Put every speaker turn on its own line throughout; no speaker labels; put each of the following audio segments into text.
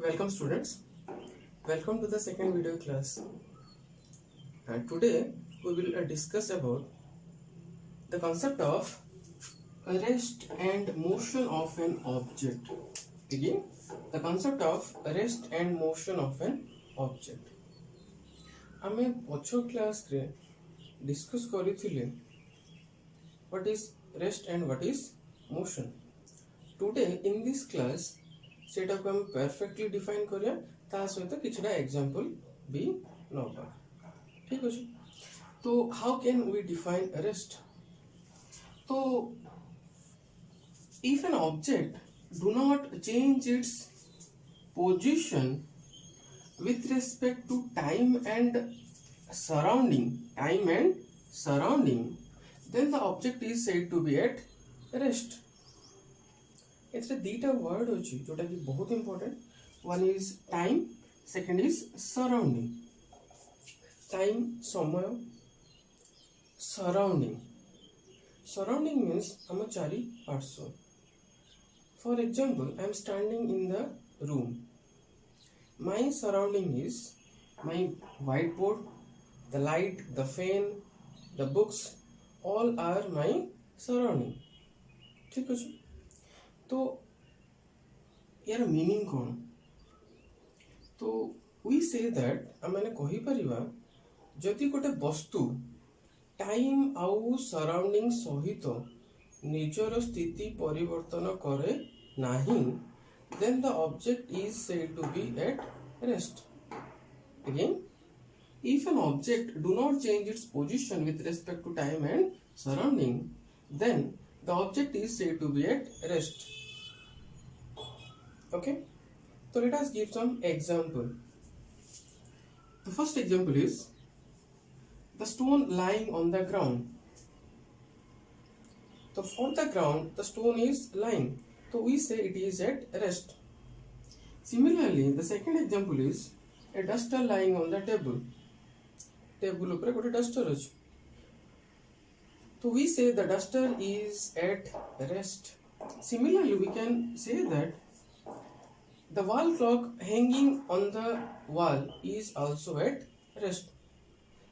Welcome students, welcome to the second video class. And today we will discuss about the concept of rest and motion of an object. Again, the concept of rest and motion of an object. आमे पछो class रे discuss करिथिले what is rest and what is motion. Today in this class सेटा को हम perfectly define करिया ता सहित किछटा example भी नबा. ठीक अछि. तो how can we define rest? तो if an object do not change its position with respect to time and surrounding, then the object is said to be at rest. एथरे दीटा वर्ड अछि जोटा कि बहुत important. One is time, second is surrounding. Time समय, surrounding means हम चारि पार्श्व. For example, I am standing in the room. My surrounding is my white board, the light, the fan, the books, all are my surrounding. ठीक अछि. तो यार meaning कौन? तो वी से दैट आम कहि परिबा जदि गोटे वस्तु टाइम आउ सराउंडिंग सहित निजर स्थिति परिवर्तन करे नाही, then the object is said to be at rest. Again, if an object do not change its position with respect to time and surrounding, then the object is said to be at rest. Okay, so let us give some example. The first example is the stone lying on the ground. So for the ground, the stone is lying, so we say it is at rest. Similarly, the second example is a duster lying on the table. Table upare gote duster अछि, so we say the duster is at rest. Similarly, we can say that the wall clock hanging on the wall is also at rest.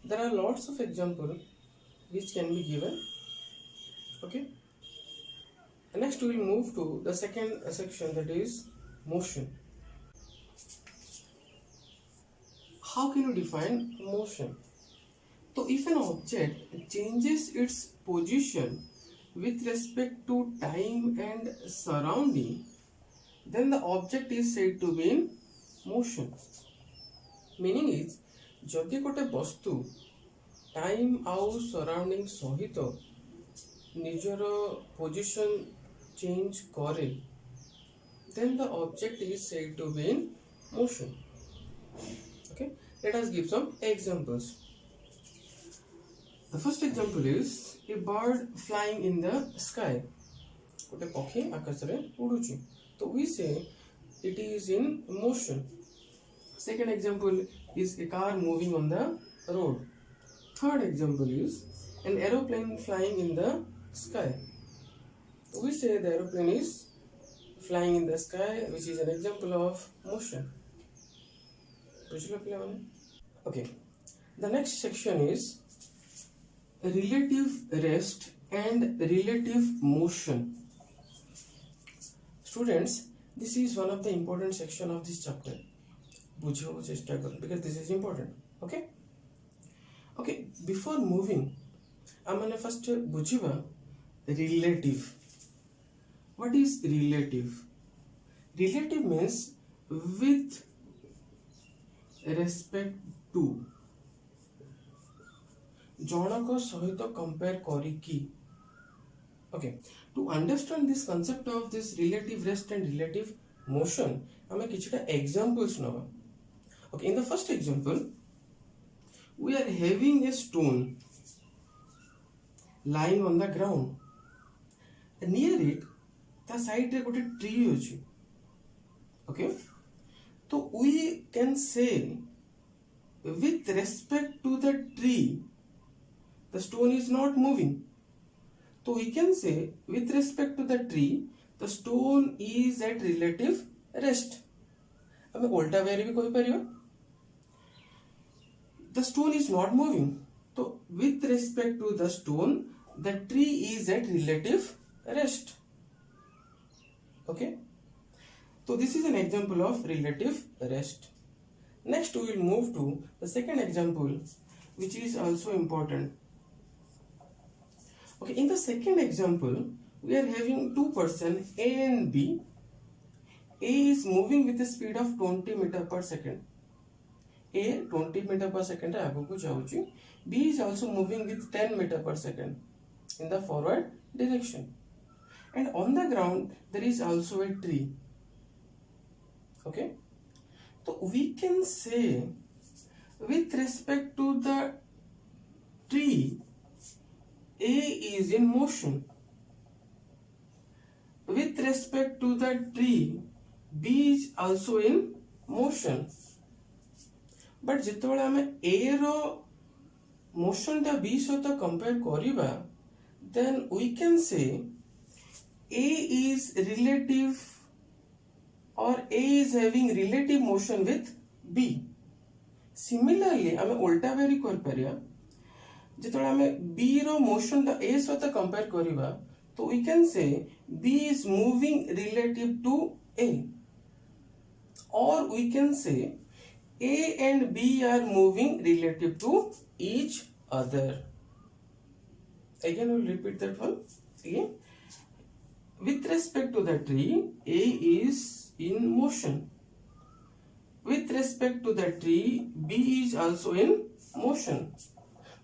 There are lots of examples which can be given. Okay. Next we will move to the second section, that is motion. How can you define motion? So if an object changes its position with respect to time and surrounding, then the object is said to be in motion. Meaning is जदि गोटे वस्तु time आउ surrounding सहित निजर position change करे, then the object is said to be in motion. Okay, let us give some examples. The first example is a bird flying in the sky. गोटे पक्षी आकाश रे उडुची, so we say it is in motion. Second example is a car moving on the road. Third example is an aeroplane flying in the sky. So we say the aeroplane is flying in the sky, which is an example of motion. Okay, the next section is relative rest and relative motion. Students, this is one of the important section of this chapter. बुझो चेष्टा करो because this is important. Okay. Okay, before moving, आमने first बुझिबा relative. What is relative? Relative means with respect to. जनक सहित compare करिकी. Okay, to understand this concept of this relative rest and relative motion, हमें किछटा examples नबा. Okay, in the first example, we are having a stone lying on the ground. Near it, the side रे गोटे tree अछि. Okay, so we can say with respect to the tree, the stone is not moving. So we can say with respect to the tree, the stone is at relative rest. आम उल्टा वे भी कहि परियो the stone is not moving. So with respect to the stone, the tree is at relative rest. Okay, so this is an example of relative rest. Next we will move to the second example, which is also important. Okay, in the second example we are having two persons A and B. A is moving with a speed of 20 meter per second. A 20 meter per second आगुको जाउची. B is also moving with 10 meter per second in the forward direction. And on the ground there is also a tree. Okay, so we can say with respect to the tree, A is in motion. With respect to the tree, B is also in motion. But जितबेले आमे A row motion टा B सहित compare करिबा, then we can say A is relative or A is having relative motion with B. Similarly आमे उल्टा very कर परिया, जितबेले आमे B रो motion टा A सहित compare करिबा, तो we can say B is moving relative to A, or we can say A and B are moving relative to each other. Again, we will repeat that one. Again, with respect to the tree, A is in motion. With respect to the tree, B is also in motion.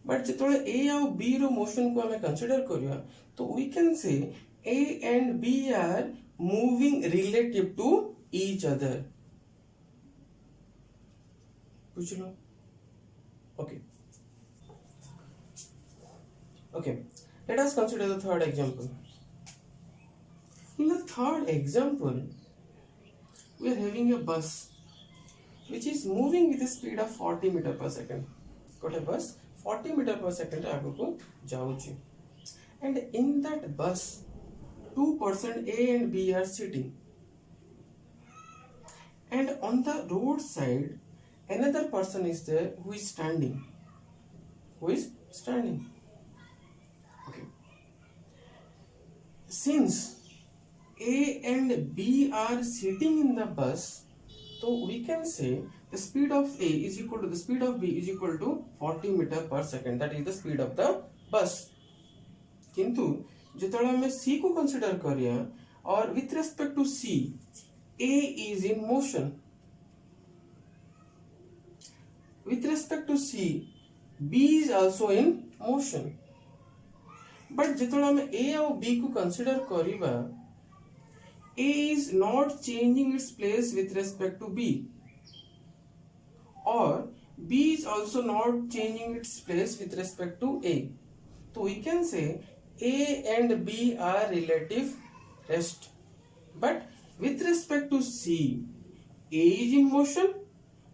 But जितने A और B रो motion को हमें consider करिया, तो we can say A and B are moving relative to each other. पूछ लो. Okay. Okay. Let us consider the third example. In the third example, we are having a bus which is moving with a speed of 40 meter per second. Got a bus 40 meter per second आगुको जाउची. And in that bus, two persons A and B are sitting. And on the roadside, another person is there who is standing. Who is standing? Okay. Since A and B are sitting in the bus, so we can say the speed of A is equal to the speed of B is equal to 40 meter per second. That is the speed of the bus. किंतु जितने हमें C को consider करिया, और with respect to C, A is in motion. With respect to C, B is also in motion. But जितने हमें A और B को consider करिबा, A is not changing its place with respect to B, or B is also not changing its place with respect to A. So we can say A and B are relative rest. But with respect to C, A is in motion.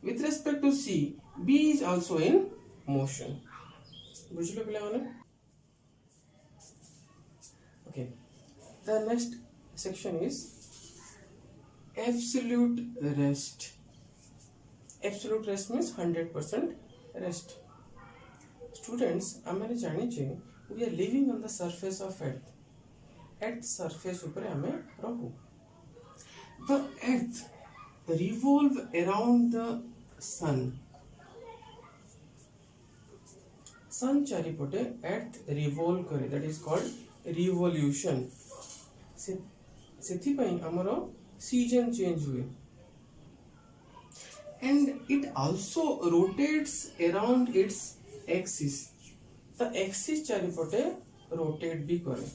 With respect to C, B is also in motion. बुझलो पिलाମାନେ? Okay. The next section is absolute rest. Absolute rest means 100% rest. Students, आमे जानिचे we are living on the surface of earth. Earth surface ऊपर आमे रहू. The earth revolve around the sun. Sun चारिपटे earth revolve करे. That is called revolution. सेथिपाई हमरो season change हुए. And it also rotates around its axis. The axis चारिपटे rotate भी करे.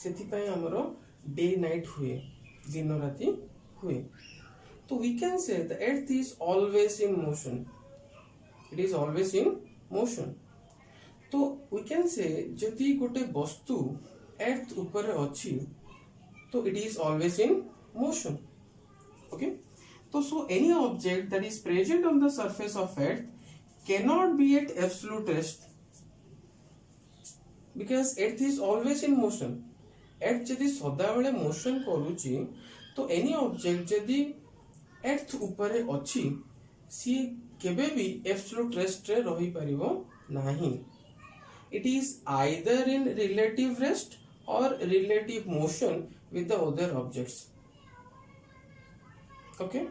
सेथिपाई हमरो day night हुए, दिन राति हुए. So we can say the earth is always in motion. It is always in motion. So we can say जदि गोटे वस्तु earth ऊपर अछि, तो it is always in motion. Okay. So any object that is present on the surface of earth cannot be at absolute rest, because earth is always in motion. Earth जदि सदाबेले motion करूची, तो any object जदि earth उपरे अछि सी केबे भी absolute rest रे रही परिबो नाही. It is either in relative rest or relative motion with the other objects. Okay.